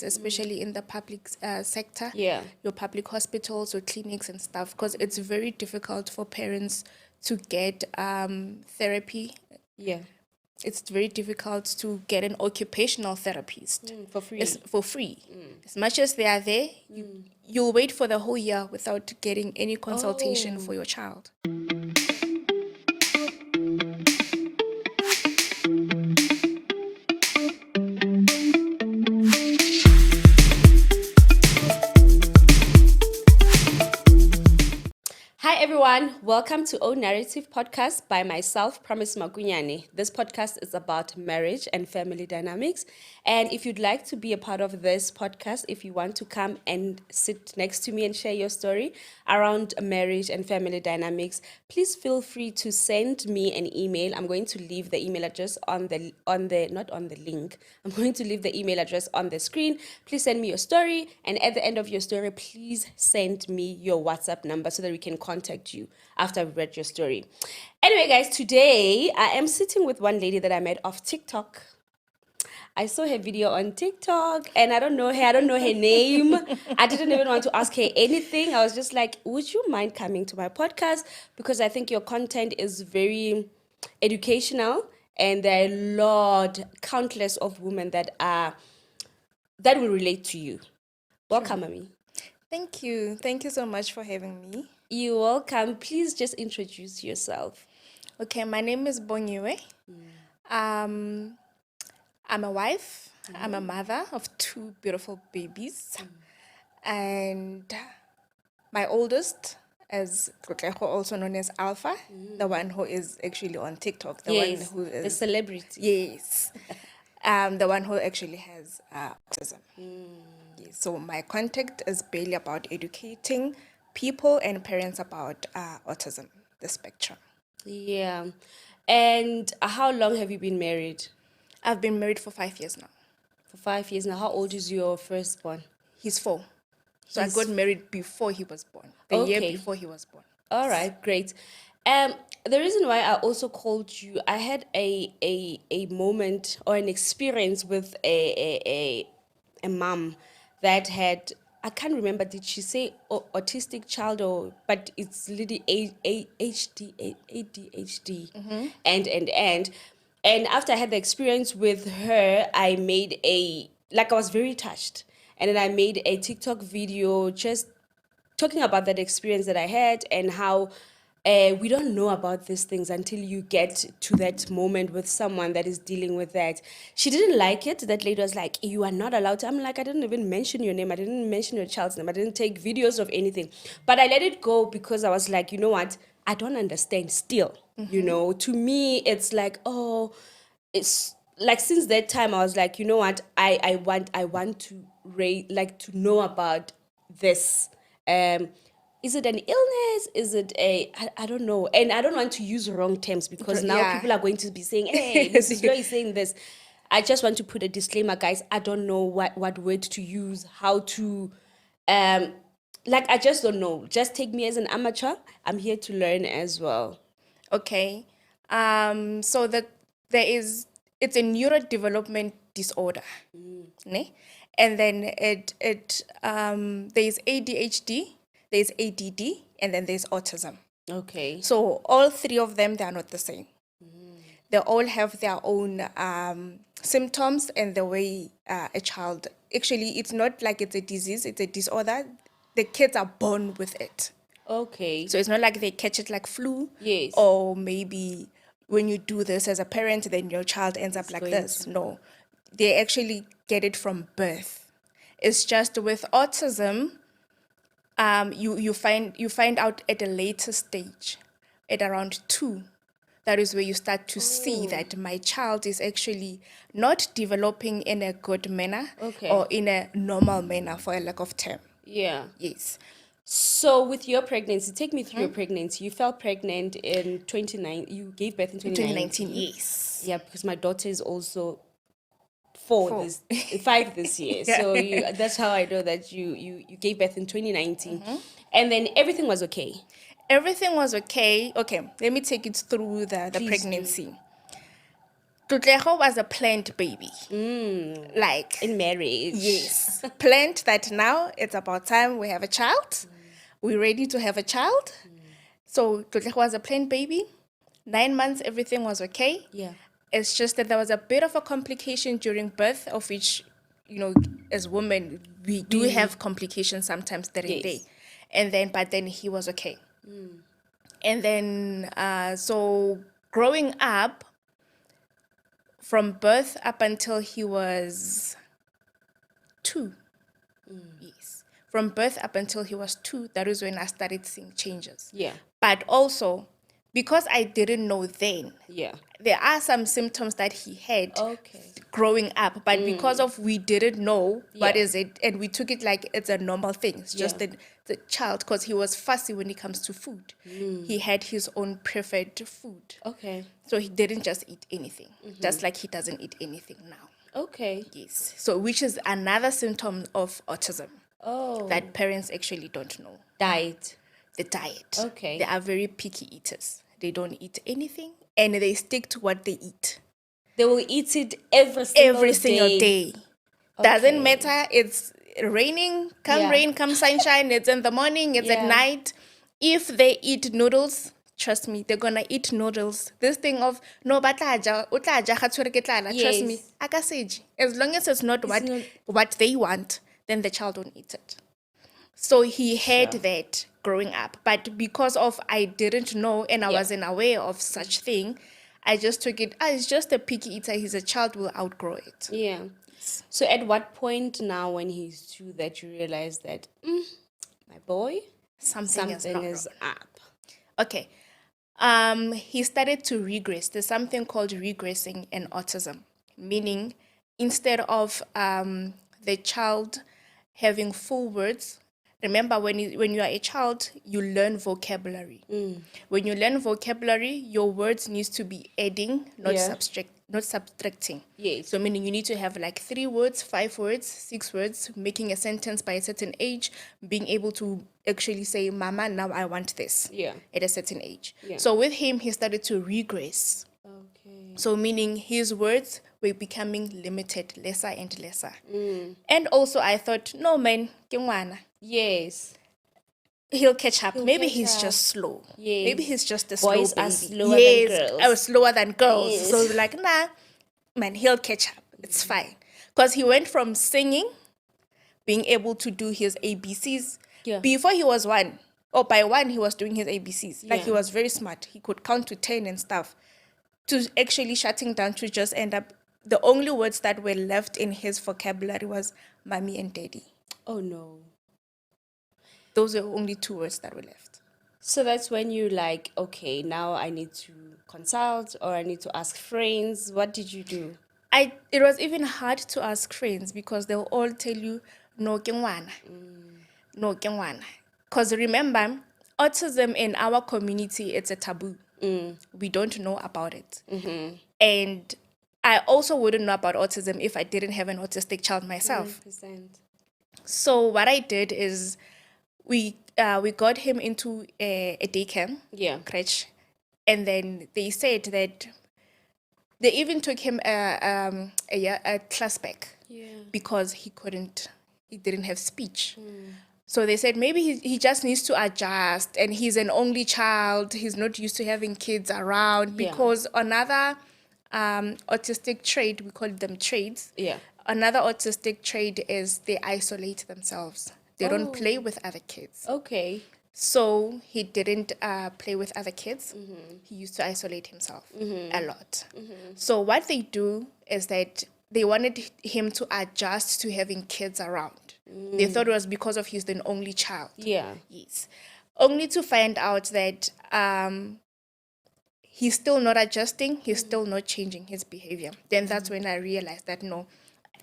especially in the public sector, Yeah. your public hospitals or clinics and stuff, because it's very difficult for parents to get therapy. Yeah. It's very difficult to get an occupational therapist For free. It's for free. As much as they are there, you'll wait for the whole year without getting any consultation for your child. Hi everyone, welcome to O Narrative Podcast by myself, Promise Makunyane. This podcast is about marriage and family dynamics. And if you'd like to be a part of this podcast, if you want to come and sit next to me and share your story around marriage and family dynamics, please feel free to send me an email. I'm going to leave the email address on the not on the link. I'm going to leave the email address on the screen. Please send me your story, and at the end of your story, please send me your WhatsApp number so that we can contact you after I've read your story. Anyway, guys, today I am sitting with one lady that I met off TikTok. I saw her video on TikTok and I don't know her name. I didn't even want to ask her anything. I was just like, would you mind coming to my podcast? Because I think your content is very educational and there are countless of women that will relate to you. Welcome, Mami. Thank you. Thank you so much for having me. You're welcome. Please just introduce yourself. Okay, my name is Bongiwe. I'm a wife. I'm a mother of 2 beautiful babies. And my oldest is also known as Alpha, the one who is actually on TikTok. The one who is the celebrity. Yes. The one who actually has autism. Yes. So my contact is barely about educating people and parents about autism, the spectrum. Yeah. And how long have you been married? I've been married for 5 years now. For 5 years now. How old is your firstborn? He's 4. So I got married before he was born. The year before he was born. All right, great. The reason why I also called you, I had a moment or an experience with a mom that had, I can't remember, did she say autistic child but it's literally ADHD and after I had the experience with her, I was very touched. And then I made a TikTok video just talking about that experience that I had and how we don't know about these things until you get to that moment with someone that is dealing with that. She didn't like it. That lady was like, you are not allowed to. I'm like, I didn't even mention your name. I didn't mention your child's name. I didn't take videos of anything. But I let it go because I was like, you know what? I don't understand still. You know, to me, it's like, it's like since that time, I was like, you know what? I want to to know about this. Is it an illness? Is it I don't know. And I don't want to use wrong terms because now people are going to be saying, hey, this is is saying this. I just want to put a disclaimer, guys. I don't know what word to use, how to, I just don't know. Just take me as an amateur. I'm here to learn as well. Okay. So it's a neurodevelopment disorder. Ne? And then there's ADHD, there's ADD, and then there's autism. Okay. So all 3 of them, they are not the same. They all have their own symptoms and the way a child, actually, it's not like it's a disease, it's a disorder. The kids are born with it. Okay. So it's not like they catch it like flu. Yes. Or maybe when you do this as a parent, then your child ends up like this. No, they actually get it from birth. It's just with autism, you find out at a later stage, at around 2. That is where you start to see that my child is actually not developing in a good manner or in a normal manner, for a lack of term. Yeah. Yes. So with your pregnancy, take me through your pregnancy. You fell pregnant in 2019. You gave birth in 2019. Yes. Yeah, because my daughter is also 5 this year. Yeah. So that's how I know that you gave birth in 2019. And then everything was okay. Everything was okay. Okay, let me take it through the pregnancy. Tutleho was a planned baby. Like, In marriage. yes, planned that now it's about time we have a child. We're ready to have a child. So Tutleho was a planned baby. 9 months, everything was okay. Yeah. It's just that there was a bit of a complication during birth, of which, as women, we do have complications sometimes during Yes. day. But then he was okay. And then, so growing up, from birth up until he was 2. Yes. From birth up until he was 2, that is when I started seeing changes. Yeah. But also, because I didn't know then, Yeah. there are some symptoms that he had Okay. growing up, but because of we didn't know what Yeah. is it, and we took it like it's a normal thing. It's just Yeah. the child, because he was fussy when it comes to food. He had his own preferred food. Okay. So he didn't just eat anything, just like he doesn't eat anything now. Okay. Yes. So which is another symptom of autism Oh. that parents actually don't know. Diet. The diet. Okay. They are very picky eaters. They don't eat anything and they stick to what they eat. They will eat it every Single day. Doesn't Okay. matter. It's raining, come Yeah. rain, come sunshine. It's in the morning, it's at Yeah. night. If they eat noodles, trust me, they're gonna eat noodles. This thing of no batlaja, utlaja khatshwere ke tlala, trust me, Yes. akaseji. As long as it's not what not- what they want, then the child won't eat it. So he had Sure. that growing up, but because of I didn't know and I Yeah. wasn't aware of such thing, I just took it. It's just a picky eater. He's a child. Will outgrow it. Yeah. So at what point now when he's 2 that you realize that my boy, Something is not is wrong. up? Okay. He started to regress. There's something called regressing in autism, meaning instead of the child having full words. Remember, when you are a child, you learn vocabulary. When you learn vocabulary, your words needs to be adding, not Yeah. not subtracting. Yes. So meaning you need to have like 3 words, 5 words, 6 words, making a sentence by a certain age, being able to actually say, "Mama, now I want this." Yeah. At a certain age. Yeah. So with him, he started to regress. Okay. So meaning his words were becoming limited, lesser and lesser. And also I thought, no man, ke ngwana. Yes. He'll catch up. Maybe catch he's up. just slow. Yes. Maybe he's just a Boys slow are baby. slower than yes, girls. I was slower than girls. Yes. So like, nah, man, he'll catch up. It's fine. Because he went from singing, being able to do his ABCs. Yeah. Before he was 1, or by 1, he was doing his ABCs. Like he Yeah. was very smart. He could count to 10 and stuff. To actually shutting down to just end up, the only words that were left in his vocabulary was mommy and daddy. Oh no. Those were only 2 words that were left. So that's when you like, okay, now I need to consult or I need to ask friends. What did you do? It was even hard to ask friends because they'll all tell you, no ke ngwana. No ke ngwana. Because remember, autism in our community, it's a taboo. We don't know about it. And I also wouldn't know about autism if I didn't have an autistic child myself. 100%. So what I did is we got him into a daycare, Yeah. crèche, and then they said that they even took him a class back Yeah. because he didn't have speech. So they said maybe he just needs to adjust, and he's an only child. He's not used to having kids around Yeah. because another autistic trait, we call them traits. Yeah. Another autistic trait is they isolate themselves. They don't Oh. play with other kids. Okay. So he didn't play with other kids. He used to isolate himself a lot. So what they do is that they wanted him to adjust to having kids around. They thought it was because of he's the only child. Yeah. Yes. Only to find out that he's still not adjusting, he's still not changing his behavior. Then that's when I realized that no,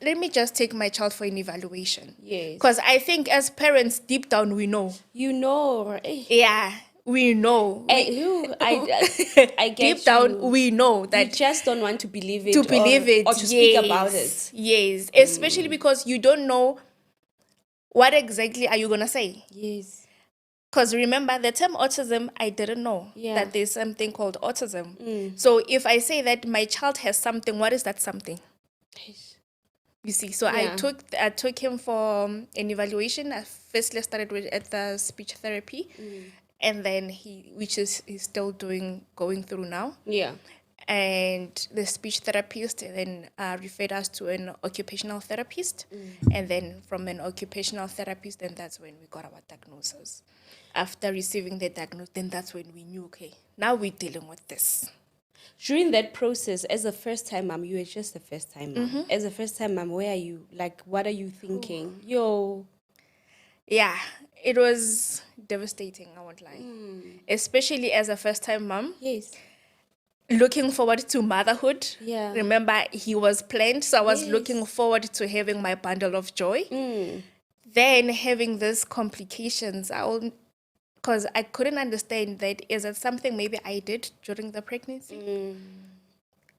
let me just take my child for an evaluation. Yes. Because I think as parents, deep down, we know. You know. Yeah, we know. I get Deep down, you. we know You that just don't want to believe it. to believe it Or to speak about it. Yes, especially because you don't know what exactly are you gonna say. Yes. Because remember, the term autism, I didn't know Yeah. that there's something called autism. So if I say that my child has something, what is that something? You see, so I Yeah. took him for an evaluation. I firstly started with at the speech therapy, and then he's still going through now. Yeah. And the speech therapist then referred us to an occupational therapist, and then from an occupational therapist, then that's when we got our diagnosis. After receiving the diagnosis, then that's when we knew, okay, now we're dealing with this. During that process, as a first-time mom, you were just a first-time mom. As a first-time mom, where are you? Like, what are you thinking? Yo. Yeah, it was devastating, I won't lie. Especially as a first-time mom. Yes. Looking forward to motherhood. Yeah. Remember, he was planned, so I was Yes. looking forward to having my bundle of joy. Then having these complications, because I couldn't understand that. Is it something maybe I did during the pregnancy?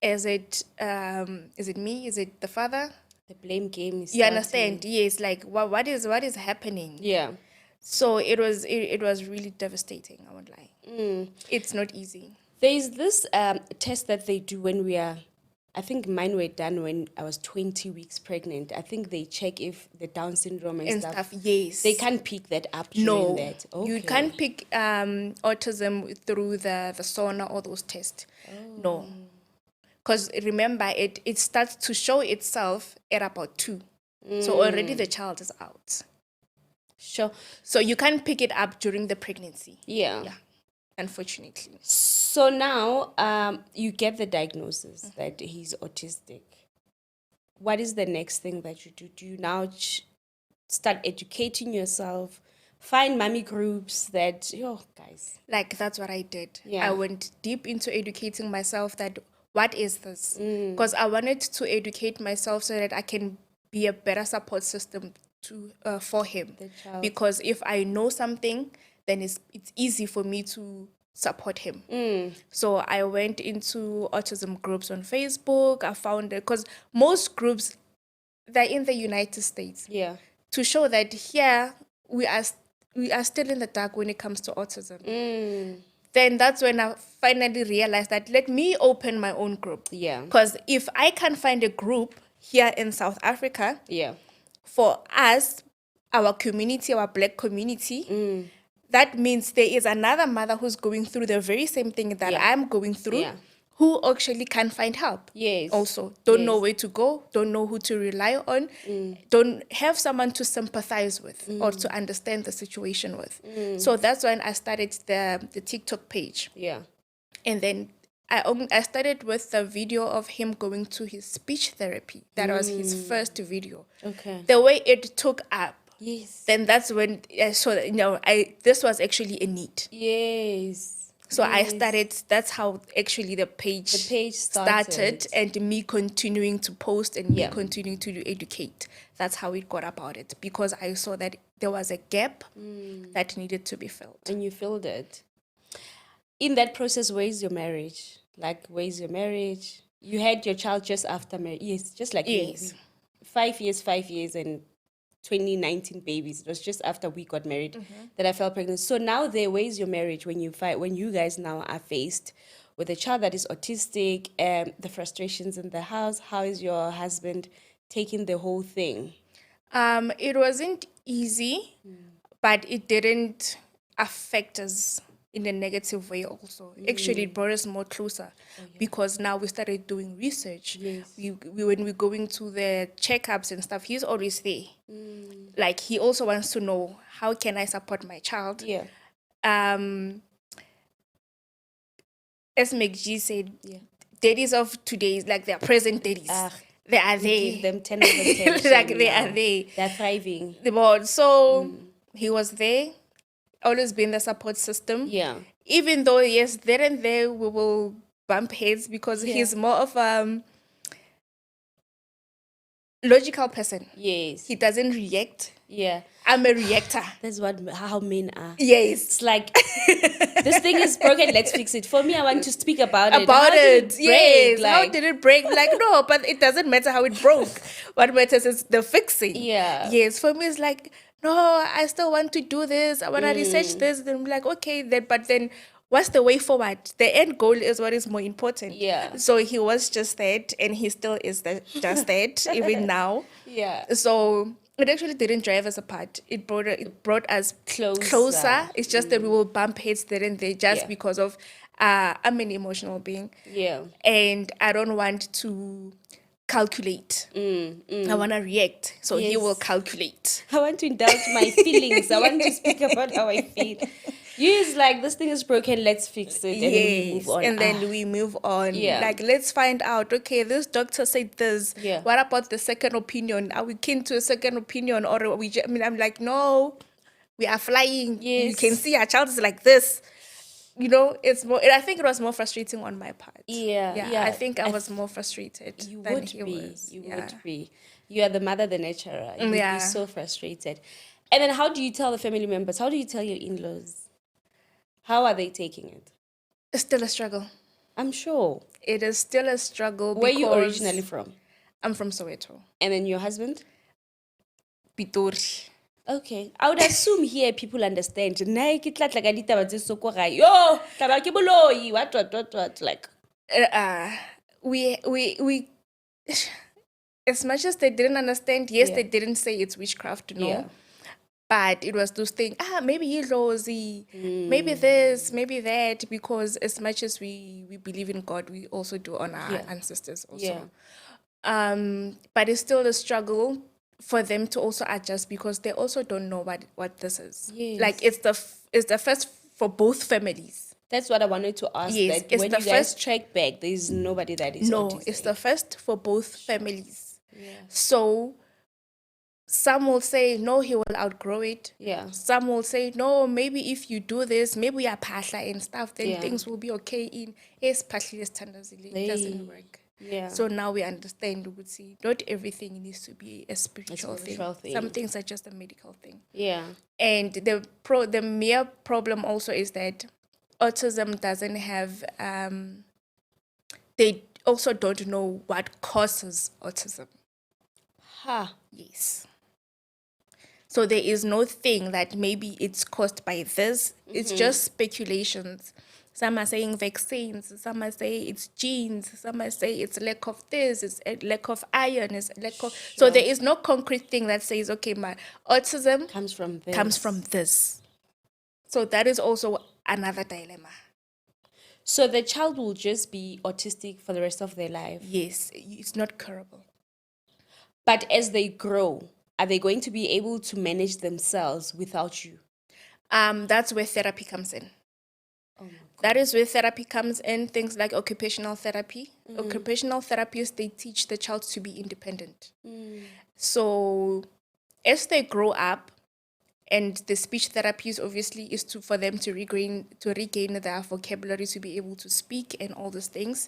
Is it me? Is it the father? The blame game is You starting. understand? Yes. Like what is happening? Yeah. So it was really devastating. I won't lie. It's not easy. There's this test that they do when we are, I think mine were done when I was 20 weeks pregnant. I think they check if the Down syndrome and stuff. Yes. They can't pick that up during No, that. you Okay. can't pick autism through the SONA or those tests. No, because remember, it starts to show itself at about 2. So already the child is out. Sure. So you can't pick it up during the pregnancy. Yeah. Yeah, unfortunately. So now you get the diagnosis that he's autistic. What is the next thing that you do? Do you now start educating yourself? Find mommy groups that, guys. Like, that's what I did. Yeah. I went deep into educating myself that what is this? Because I wanted to educate myself so that I can be a better support system for him. The child. Because if I know something, then it's easy for me to support him. So I went into autism groups on Facebook. I found it because most groups, they're in the United States. Yeah. To show that here we are still in the dark when it comes to autism. Then that's when I finally realized that let me open my own group. Yeah. Because if I can't find a group here in South Africa Yeah. for us, our community, our Black community, that means there is another mother who's going through the very same thing that Yeah. I'm going through, Yeah. who actually can't find help. Yes. Also, don't know Yes. where to go, don't know who to rely on, don't have someone to sympathize with or to understand the situation with. So that's when I started the TikTok page. Yeah. And then I started with the video of him going to his speech therapy. That was his first video. Okay. The way it took up, Yes. then that's when I saw that, this was actually a need. Yes. So I Yes. started, that's how actually the page started, and me continuing to post and Yeah. me continuing to educate. That's how it got about it, because I saw that there was a gap that needed to be filled. And you filled it. In that process, where's your marriage? Like, where's your marriage? You had your child just after marriage. Yes, just like Yes. me. 5 years, and 2019 babies. It was just after we got married that I fell pregnant. So now where's your marriage when you guys now are faced with a child that is autistic and the frustrations in the house? How is your husband taking the whole thing? It wasn't easy, but it didn't affect us in a negative way also. Actually, it brought us more closer because now we started doing research. Yes. When we're going to the checkups and stuff, he's always there. Like, he also wants to know, how can I support my child? Yeah. As McG said, daddies of today, like their present daddies, they are there. Give them 10 over 10. Like, they are there. They're thriving. So he was there, always been the support system. Yeah. Even though, yes, there and there we will bump heads because he's more of a logical person. Yes. He doesn't react. Yeah. I'm a reactor. That's how men are. Yes. It's like, this thing is broken, let's fix it. For me, I want to speak about it. About How did it. break? Yes. Like, How did it break? Like, no, but it doesn't matter how it broke. What matters is the fixing. Yeah. Yes. For me, it's like, no, I still want to do this. I want to research this. Then I'm like, okay, but then what's the way forward? The end goal is what is more important. Yeah. So he was just that, and he still is just that, even now. Yeah. So it actually didn't drive us apart. It brought us closer. It's just that we will bump heads there and there just Yeah. because of I'm an emotional being, Yeah. and I don't want to calculate. I want to react. So he will Yes. calculate. I want to indulge my feelings. I want to speak about how I feel. You is like, this thing is broken, let's fix it, and then we move Yes, on. and then we move on. Yeah. Like, let's find out, okay, this doctor said this. Yeah. What about the second opinion? Are we keen to a second opinion? Or are we I mean, I'm like, no, we are flying. You can Yes. see our child is like this. You know, it's more, I think it was more frustrating on my part. Yeah. I think I was more frustrated You than would he be. was. You Yeah. would be. You are the mother, the nurturer. You would be Yeah. so frustrated. And then how do you tell the family members? How do you tell your in-laws? How are they taking it? It's still a struggle. I'm sure. It is still a struggle Where because you originally from? I'm from Soweto. And then your husband? Pitori. Okay. I would assume here people understand. Nai ke tla tla ka ditaba tse soko gae. Yo, taba ke boloi. What? Like, We as much as they didn't understand, yes, Yeah. they didn't say it's witchcraft, no. Yeah. But it was those things, maybe Lozi, maybe this, maybe that, because as much as we believe in God, we also do honor our ancestors also. But it's still a struggle for them to also adjust because they also don't know what this is. Yes. Like it's the first for both families. that's what I wanted to ask. Yes, That it's when the you guys first- track back, there is nobody that is No, autistic. it's the first for both families. Yeah. So some will say, no, he will outgrow it. Yeah. Some will say, no, maybe if you do this, maybe you are pasha and stuff, then Yeah. things will be okay. In yes, partially it doesn't work. Yeah. So now we understand, we would see not everything needs to be a spiritual spiritual thing. thing. Some things are just a medical thing. Yeah. And the mere problem also is that autism doesn't have they also don't know what causes autism. Ha. Yes. So there is no thing that maybe it's caused by this. It's just speculations. Some are saying vaccines. Some are saying it's genes. Some are saying it's lack of this. It's a lack of iron. It's a lack of. So there is no concrete thing that says, okay, my autism Comes from this. comes from this. So that is also another dilemma. So the child will just be autistic for the rest of their life. Yes, it's not curable. But as they grow, are they going to be able to manage themselves without you? That's where therapy comes in. That is where therapy comes in. Things like occupational therapy. Occupational therapists, they teach the child to be independent. So as they grow up, and the speech therapies obviously is for them to regain their vocabulary, to be able to speak and all those things.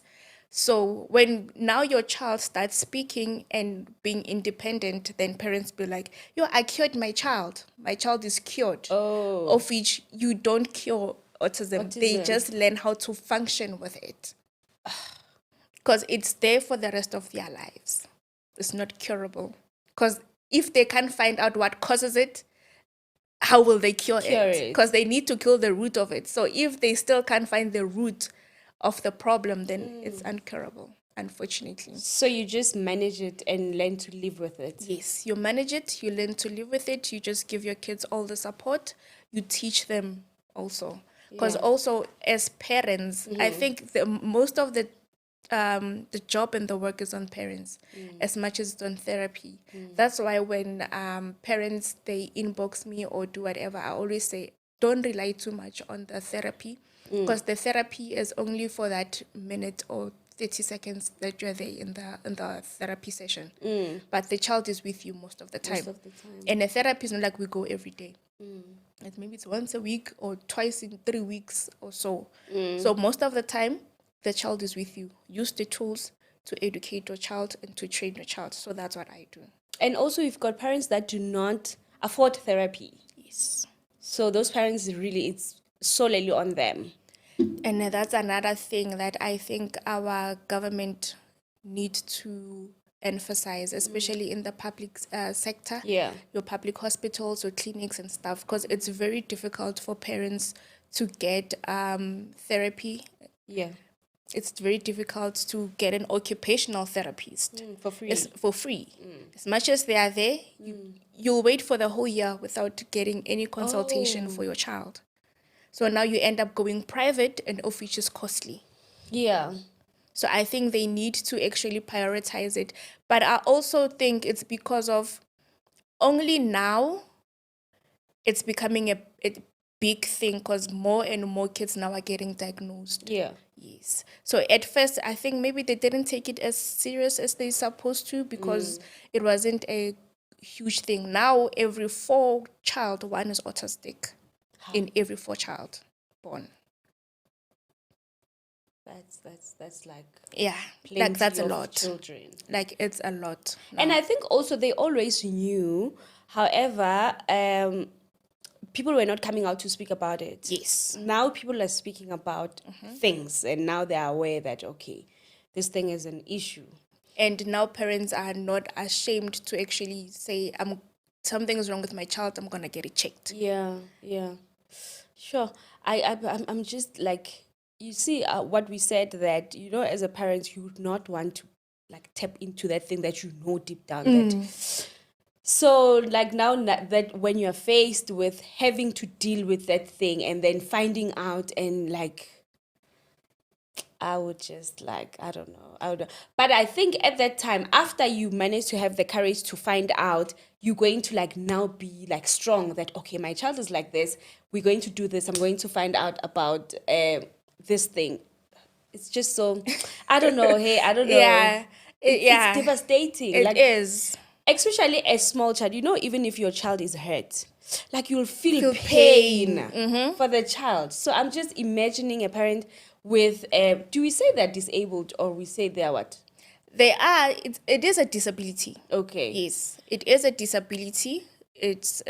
So when now your child starts speaking and being independent, then parents be like, yo, I cured my child. My child is cured. Oh. Of which you don't cure autism. They Autism. just learn how to function with it. Because it's there for the rest of their lives. It's not curable. Because if they can't find out what causes it, how will they cure it? Because they need to kill the root of it. So if they still can't find the root of the problem, then it's uncurable, unfortunately. So you just manage it and learn to live with it. Yes, you manage it, you learn to live with it, you just give your kids all the support, you teach them also. Because also as parents, I think most of the job and the work is on parents as much as it's on therapy. That's why when parents, they inbox me or do whatever, I always say, don't rely too much on the therapy, because the therapy is only for that minute or 30 seconds that you're there in the therapy session. But the child is with you most of the time. And a therapy is not like we go every day. Maybe it's once a week or twice in 3 weeks or so. So most of the time, the child is with you. Use the tools to educate your child and to train your child. So that's what I do. And also, you've got parents that do not afford therapy. Yes. So those parents, really, it's solely on them. And that's another thing that I think our government need to emphasize, especially in the public sector, Yeah. your public hospitals or clinics and stuff, because it's very difficult for parents to get therapy. Yeah. It's very difficult to get an occupational therapist. For free. It's for free. As much as they are there, you'll wait for the whole year without getting any consultation for your child. So now you end up going private, and of which is costly. Yeah. So I think they need to actually prioritize it. But I also think it's because of only now it's becoming a big thing, because more and more kids now are getting diagnosed. Yeah. Yes. So at first, I think maybe they didn't take it as serious as they're supposed to, because it wasn't a huge thing. Now every 4 child, one is autistic. In every 4 child born. That's like Yeah, plenty like that's a of lot. children. Like it's a lot. now. And I think also they always knew. However, people were not coming out to speak about it. Yes. Now people are speaking about things, and now they are aware that, okay, this thing is an issue. And now parents are not ashamed to actually say, something's wrong with my child, I'm gonna get it checked. Yeah, yeah. Sure. I'm just like, you see what we said, that, as a parent, you would not want to like tap into that thing that you know deep down that. So like now that when you're faced with having to deal with that thing and then finding out, and like, I would just like, I don't know. But I think at that time, after you manage to have the courage to find out, you're going to like now be like strong that, okay, my child is like this. We're going to do this. I'm going to find out about this thing. It's just so, I don't know. Hey, I don't know. Yeah. It's devastating. It like, is. Especially a small child, even if your child is hurt, like you'll feel pain. pain for the child. So I'm just imagining a parent with, do we say they're disabled, or we say they're what? They are, it is a disability. Okay. Yes, it is a disability. It's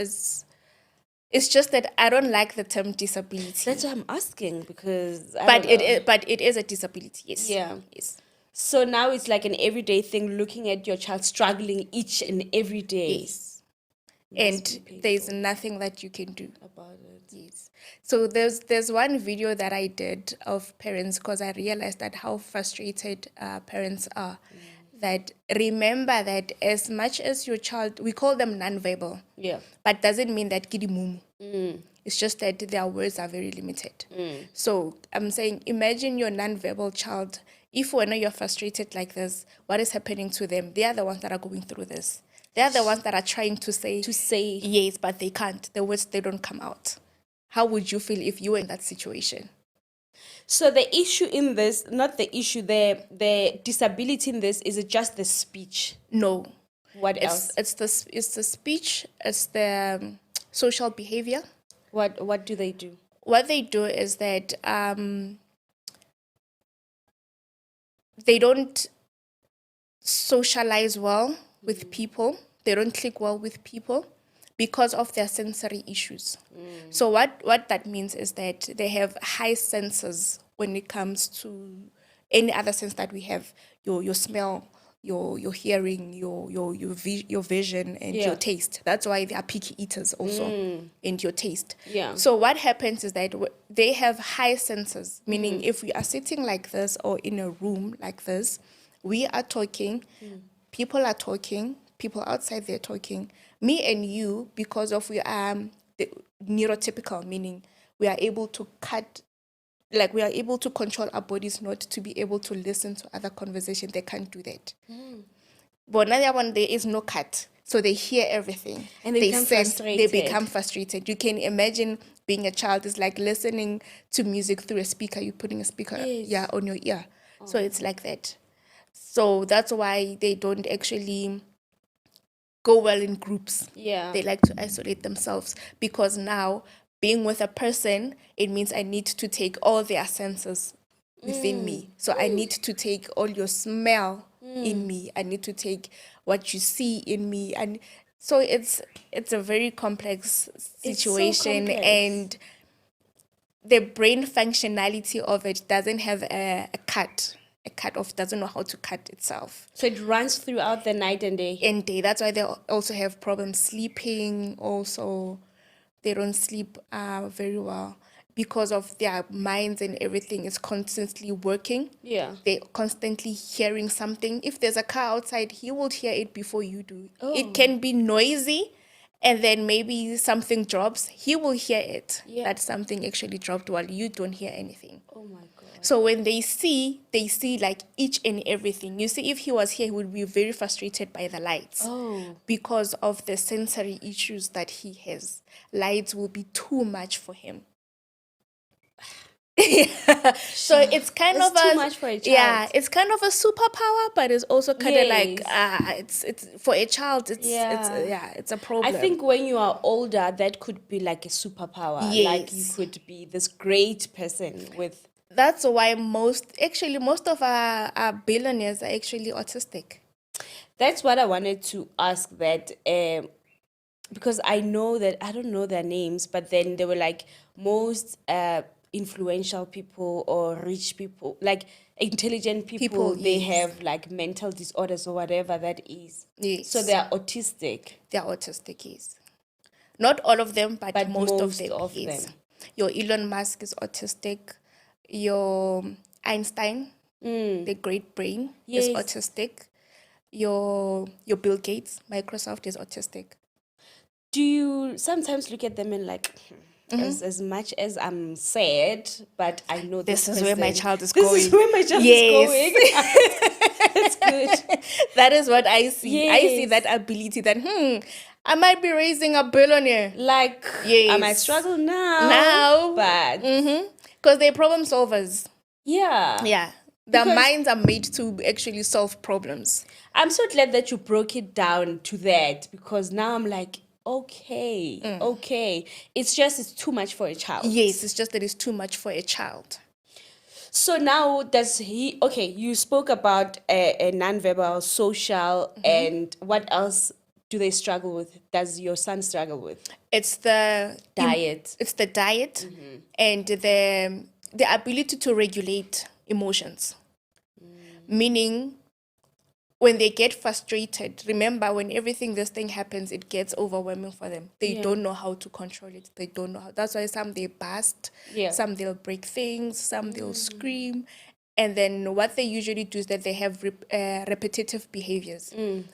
just that I don't like the term disability. That's what I'm asking, because But it is a disability, yes. Yeah. Yes. So now it's like an everyday thing, looking at your child struggling each and every day. Yes. And there's nothing that you can do about it. Yes. So there's one video that I did of parents, because I realized that how frustrated parents are. That remember that as much as your child, we call them nonverbal. Yeah. But doesn't mean that kidimumu. It's just that their words are very limited. So I'm saying, imagine your nonverbal child. If when you're frustrated like this, what is happening to them? They are the ones that are going through this. They are the ones that are trying to say yes, but they can't. The words, they don't come out. How would you feel if you were in that situation? So the issue in this, not the issue, the disability in this, is it just the speech? No. What else? It's the speech, it's the social behavior. What do they do? What they do is that they don't socialize well with people. They don't click well with people because of their sensory issues. So what that means is that they have high senses when it comes to any other sense that we have, your smell, your hearing, your vision, and your taste. That's why they are picky eaters also, and your taste. Yeah. So what happens is that they have high senses, meaning if we are sitting like this or in a room like this, we are talking, people are talking, people outside they're talking. Me and you, because of we are neurotypical, meaning we are able to we are able to control our bodies not to be able to listen to other conversation. They can't do that. But another one, there is no cut. So they hear everything. And they become frustrated. They become frustrated. You can imagine being a child is like listening to music through a speaker. You're putting a speaker on your ear. So it's like that. So that's why they don't actually go well in groups. Yeah. They like to isolate themselves, because now being with a person, it means I need to take all their senses within me. So I need to take all your smell in me. I need to take what you see in me. And so it's a very complex situation. complex. And the brain functionality of it doesn't have a cut. a cut-off, doesn't know how to cut itself. So it runs throughout the night and day. And day. That's why they also have problems sleeping. Also, they don't sleep very well because of their minds and everything is constantly working. Yeah. They're constantly hearing something. If there's a car outside, he will hear it before you do. Oh. It can be noisy, and then maybe something drops. He will hear it. Yeah. That something actually dropped while you don't hear anything. Oh my God. So when they see like each and everything. You see, if he was here, he would be very frustrated by the lights. Oh. Because of the sensory issues that he has. Lights will be too much for him. So it's kind That's of too much for a child. Yeah, it's kind of a superpower, but it's also kind of like Yes. it's for a child. It's a problem. I think when you are older, that could be like a superpower. Like you Yes. could be this great person with. That's why most of our billionaires are actually autistic. That's what I wanted to ask. That because I know that I don't know their names, but then they were like most influential people or rich people, like intelligent people. They Yes. have like mental disorders or whatever that is. Yes. So they are autistic. They're autistic, yes. Not all of them, but most of them. of Yes. them. Your Elon Musk is autistic. Your Einstein, the great brain, is Yes. autistic. Your Bill Gates, Microsoft, is autistic. Do you sometimes look at them and like, as much as I'm sad, but I know This this is where my person- child is this going. is where my child Yes. is going. That's good. That is what I see. I see Yes. that ability that I might be raising a billionaire Like, I might Yes. struggle now. now, But because they're problem solvers. yeah. Yeah, their Because- minds are made to actually solve problems. I'm so glad that you broke it down to that, because now I'm like, okay. It's too much for a child. Yes, it's just that it's too much for a child. So now you spoke about a nonverbal, social, and what else do they struggle with? Does your son struggle with? It's the Diet. It's the diet and the ability to regulate emotions. Meaning, when they get frustrated, remember when this thing happens, it gets overwhelming for them. They Yeah. don't know how to control it. They don't know how. That's why some they burst, Yeah. some they'll break things, some they'll scream. And then what they usually do is that they have repetitive behaviors.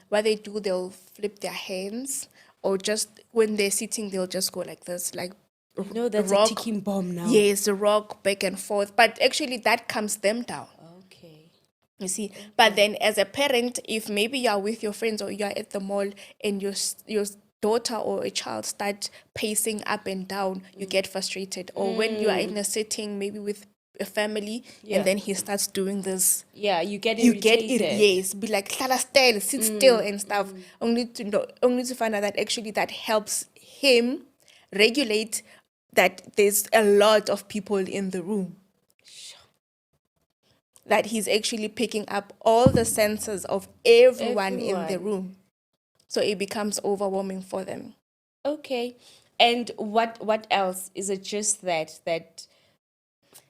What they do, they'll flip their hands, or just when they're sitting, they'll just go like this, like No, that's rock. a ticking bomb now. Yes, rock back and forth. But actually, that calms them down. Okay. You see, but then as a parent, if maybe you are with your friends or you are at the mall and your daughter or a child start pacing up and down, you get frustrated. Or when you are in a setting, maybe with a family, Yeah. and then he starts doing this, Yeah, you get you irritated. get it. Yes, be like "Hlala still, sit still" and stuff. Only to find out that actually that helps him regulate that there's a lot of people in the room. That he's actually picking up all the senses of everyone in the Everyone. room. So it becomes overwhelming for them. Okay. And what else? Is it just that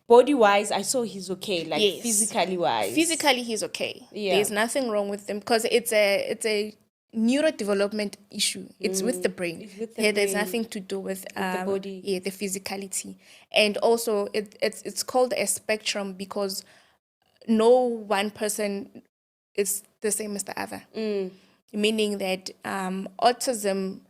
body wise, I saw he's okay, like Yes. physically wise. Physically, he's okay. Yeah. There's nothing wrong with them because it's a neurodevelopment issue. It's with the brain. It's with the There's brain. nothing to do with the body. Yeah, the physicality. And also it's called a spectrum because no one person is the same as the other. Meaning that autism,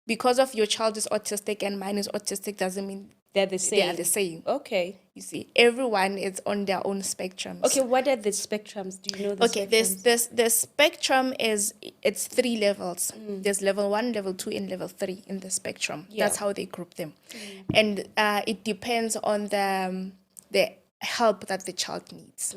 because of your child is autistic and mine is autistic, doesn't mean They're the same. they are the same. Okay. You see, everyone is on their own spectrums. Okay, what are the spectrums? Do you know the Okay, spectrums? the spectrum it's 3 levels. There's level 1, level 2, and level 3 in the spectrum. Yeah. That's how they group them. And it depends on the help that the child needs.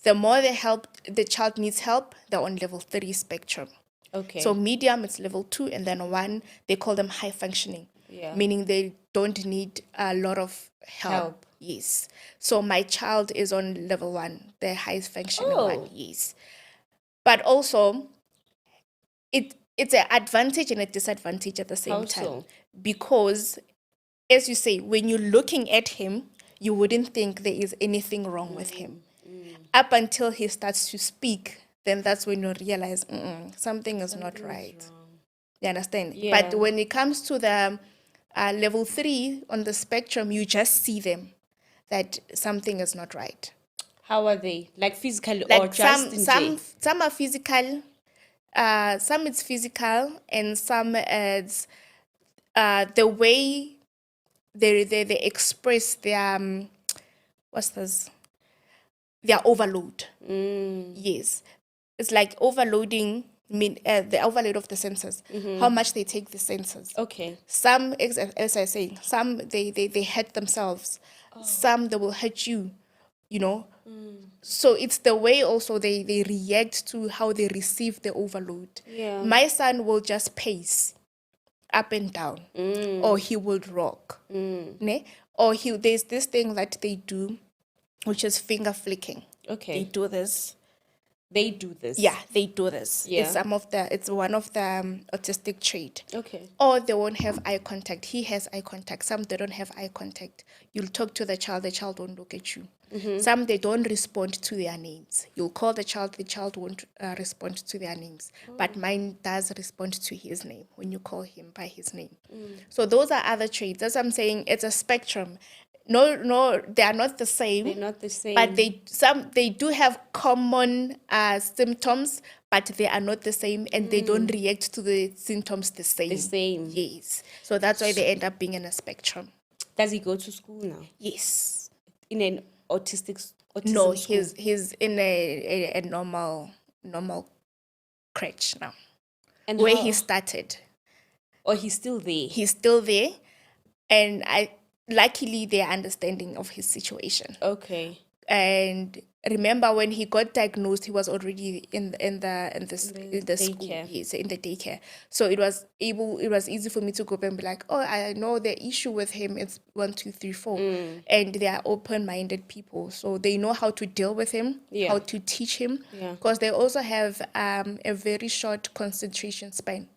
The more the child needs help, they're on level 3 spectrum. Okay. So medium, it's level 2, and then 1, they call them high functioning. Yeah. Meaning they don't need a lot of help. Yes. So my child is on level 1, the highest functioning one. Yes. But also, it's an advantage and a disadvantage at the same How time. so? Because, as you say, when you're looking at him, you wouldn't think there is anything wrong with him. Up until he starts to speak, then that's when you realize something is not right. You understand? Yeah. But when it comes to the level 3 on the spectrum, you just see them that something is not right. How are they? Like physically or Like just in jail? some are physical, some it's physical, and some it's the way they express their what's this? Their overload. Yes, it's like overloading. The overload of the senses. How much they take the senses. Okay. Some, as I say, some they hurt themselves. Some they will hurt you. You know. So it's the way also they react to how they receive the overload. Yeah. My son will just pace up and down, or he will rock, ne? Or there's this thing that they do, which is finger flicking. Okay. They do this. They do this. Yeah, they do this. Yeah. It's one of the autistic trait. Okay. Or they won't have eye contact. He has eye contact. Some they don't have eye contact. You'll talk to the child won't look at you. Some they don't respond to their names. You'll call the child won't respond to their names. But mine does respond to his name when you call him by his name. So those are other traits. As I'm saying, it's a spectrum. No, they are not the same. They're not the same. But they do have common symptoms, but they are not the same, and they don't react to the symptoms the same. The same. Yes. So that's why they end up being in a spectrum. Does he go to school now? Yes. In an autism No, school? he's in a normal crèche now, And where how- he started. Or he's still there? He's still there, and luckily they're understanding of his situation. Okay. And remember, when he got diagnosed, he was already in the school, daycare. yes, in the daycare. So it was easy for me to go up and be like, oh, I know the issue with him. It's 1, 2, 3, 4, and they are open-minded people, so they know how to deal with him, Yeah. how to teach him, Yeah. because they also have a very short concentration span,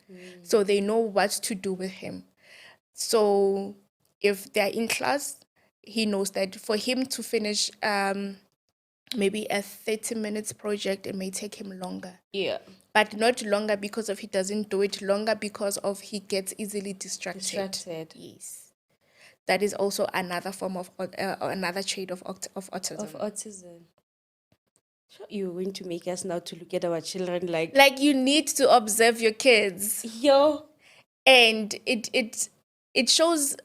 so they know what to do with him. So if they're in class, he knows that for him to finish maybe a 30 minutes project, it may take him longer. Yeah. But not longer because of he doesn't do it, longer because of he gets easily distracted. Yes. That is also another form of, another trait of autism. Of autism. Sure, you're going to make us now to look at our children like Like, you need to observe your kids. yo. And it shows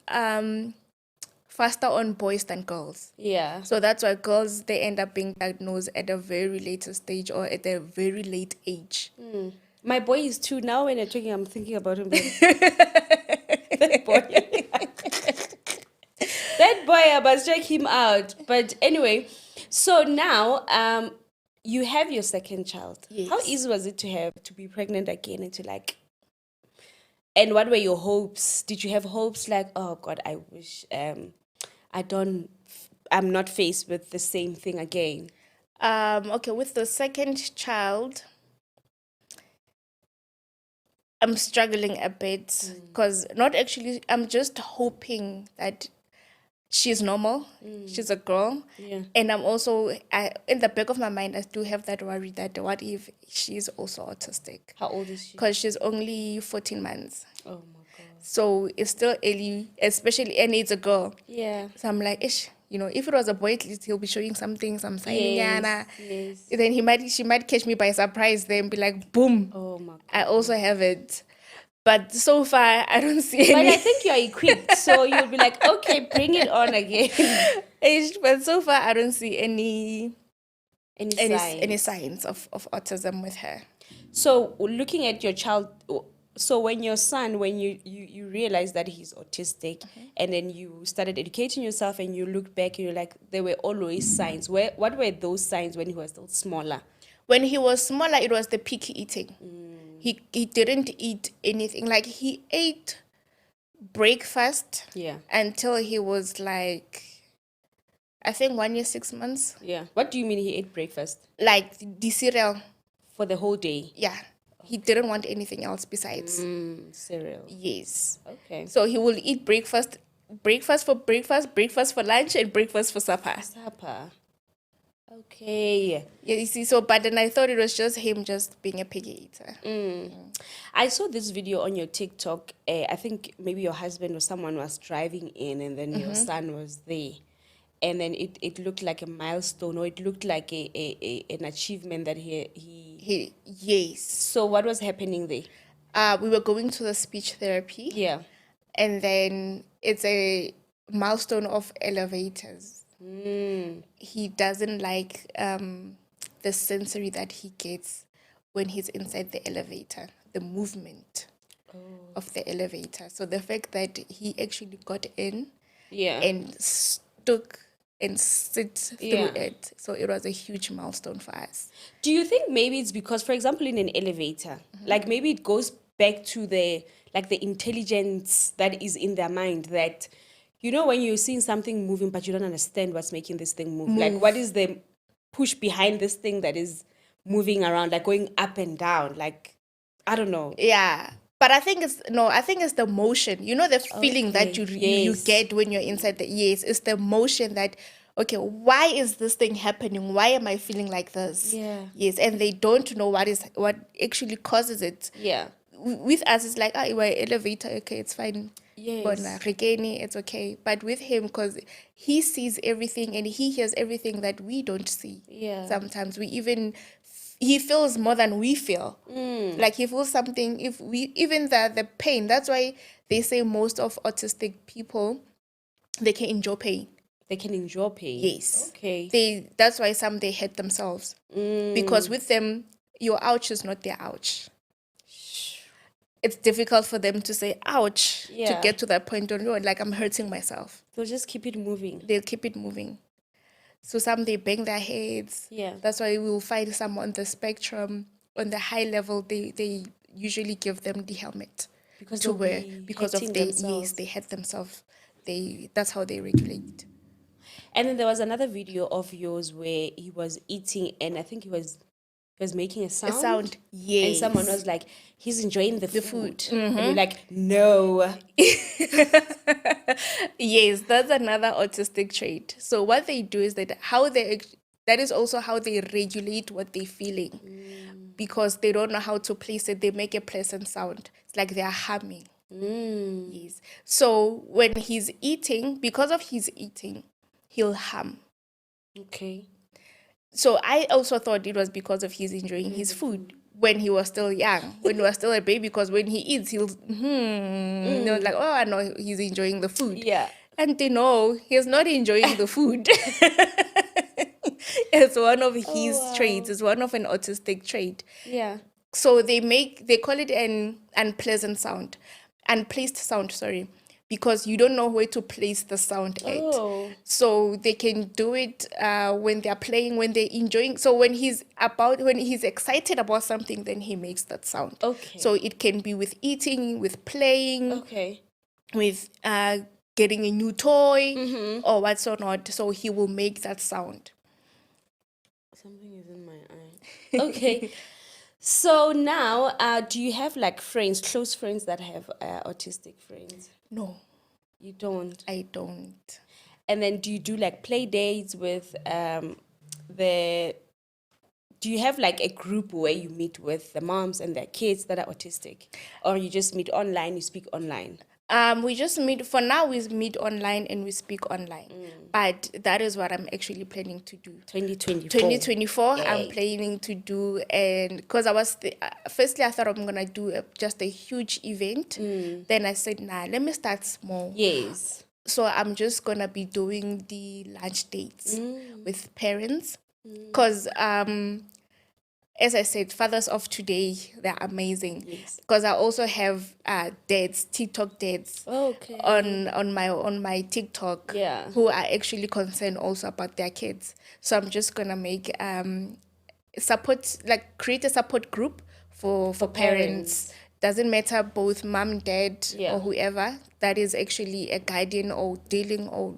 faster on boys than girls. Yeah. So that's why girls, they end up being diagnosed at a very later stage or at a very late age. My boy is 2 now. When you're talking, I'm thinking about him. That boy. That boy, I must check him out. But anyway, so now you have your second child. Yes. How easy was it to be pregnant again and to like? And what were your hopes? Did you have hopes like, oh God, I wish I'm not faced with the same thing again? Okay, with the second child, I'm struggling a bit because I'm just hoping that she's normal. She's a girl. Yeah. And I'm also, in the back of my mind, I do have that worry that what if she's also autistic? How old is she? Because she's only 14 months. Oh my God. So it's still early, especially, and it's a girl. Yeah. So I'm like, ish, if it was a boy, at least he'll be showing something, some signing. Yes. Then she might catch me by surprise there and be like, boom, Oh my God. I also have it. But so far, I don't see But any. I think you're equipped, so you'll be like, okay, bring it on again. But so far, I don't see any Any signs. signs of autism with her. So looking at your child, so when your son, when you realize that he's autistic, and then you started educating yourself and you look back and you're like, there were always signs. What were those signs when he was still smaller? When he was smaller, it was the picky eating. He didn't eat anything. Like, he ate breakfast until he was like, I think 1 year, 6 months. Yeah. What do you mean he ate breakfast? Like the cereal. For the whole day? Yeah. He didn't want anything else besides. Cereal. Yes. Okay. So he will eat breakfast for lunch, and breakfast for supper. Supper. Okay. Yeah, you see, so, but then I thought it was just him just being a piggy eater. I saw this video on your TikTok. I think maybe your husband or someone was driving in, and then your son was there. And then it looked like a milestone, or it looked like an achievement that Yes. So what was happening there? We were going to the speech therapy. Yeah. And then it's a milestone of elevators. He doesn't like the sensory that he gets when he's inside the elevator, the movement of the elevator. So the fact that he actually got in Yeah. and stuck and sit through Yeah. it. So it was a huge milestone for us. Do you think maybe it's because, for example, in an elevator, like maybe it goes back to the intelligence that is in their mind, that, you know, when you're seeing something moving but you don't understand what's making this thing move. Like, what is the push behind this thing that is moving around, like going up and down, like, I don't know. Yeah. But I think it's the motion. You know, the feeling that Okay, you yes. get when you're inside it's the motion that, okay, why is this thing happening? Why am I feeling like this? Yeah. Yes, and they don't know what actually causes it. Yeah. With us, it's like, we're elevator, okay, it's fine. Yes. Bona, Regeni, it's okay. But with him, because he sees everything and he hears everything that we don't see. Yeah. Sometimes he feels more than we feel. Like he feels something, even the pain. That's why they say most of autistic people, they can endure pain. They can enjoy pain. Yes. Okay. That's why some they hurt themselves. Because with them, your ouch is not their ouch. It's difficult for them to say ouch to Yeah. get to that point on like I'm hurting myself. They'll just keep it moving. They'll keep it moving. So some they bang their heads. Yeah. That's why we will find some on the spectrum, on the high level, they usually give them the helmet Because to they'll wear be because of hurting their themselves. they hurt themselves. That's how they regulate. And then there was another video of yours where he was eating, and I think he was making a sound. A sound, yes. And someone was like, he's enjoying the food. food. And you're like, no. Yes, that's another autistic trait. So what they do is that that is also how they regulate what they're feeling. Because they don't know how to place it, they make a pleasant sound. It's like they're humming. Yes. So when he's eating, because of his eating, he'll hum. Okay. So I also thought it was because of his enjoying his food when he was still young, when he was still a baby, because when he eats, he'll, they was like, oh, I know he's enjoying the food. Yeah. And they know he's not enjoying the food. It's one of his traits. It's one of an autistic trait. Yeah. So they call it an unplaced sound, sorry, because you don't know where to place the sound at. Oh. So they can do it when they're playing, when they're enjoying. So when he's excited about something, then he makes that sound. Okay. So it can be with eating, with playing, Okay. with getting a new toy or whatnot. So he will make that sound. Something is in my eye. Okay. So now, do you have like friends, close friends that have autistic friends? No, You don't. I don't. And then do you do like play dates with do you have like a group where you meet with the moms and their kids that are autistic? Or you just meet online, you speak online? We just meet, for now we meet online and we speak online. But that is what I'm actually planning to do. 2024. 2024, Yay. I'm planning to do, and because firstly I thought I'm going to do just a huge event. Then I said, nah, let me start small. Yes. So I'm just going to be doing the lunch dates with parents. Because as I said, fathers of today, they're amazing. Yes. Because I also have dads, TikTok dads, Okay. on my TikTok, Yeah. who are actually concerned also about their kids. So I'm just gonna make create a support group for parents. Doesn't matter, both mom, dad, Yeah. or whoever that is actually a guardian or dealing or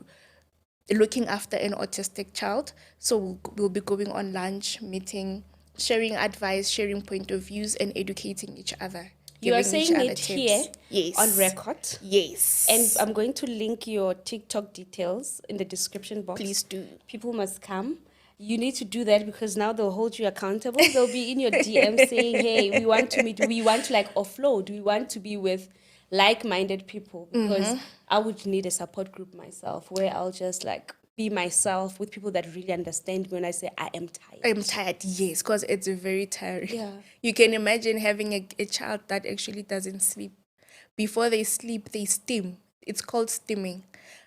looking after an autistic child. So we'll be going on lunch, meeting, sharing advice, sharing point of views, and educating each other. You are giving each saying other it tips. here Yes. on record. Yes. And I'm going to link your TikTok details in the description box. Please do. People must come You need to do that because now they'll hold you accountable. They'll be in your DM saying, "Hey, we want to meet. We want to like offload. We want to be with like-minded people." Because I would need a support group myself where I'll just like be myself with people that really understand me when I say I am tired. I'm tired, yes, because it's very tiring. Yeah. You can imagine having a child that actually doesn't sleep. Before they sleep, they steam. It's called steaming.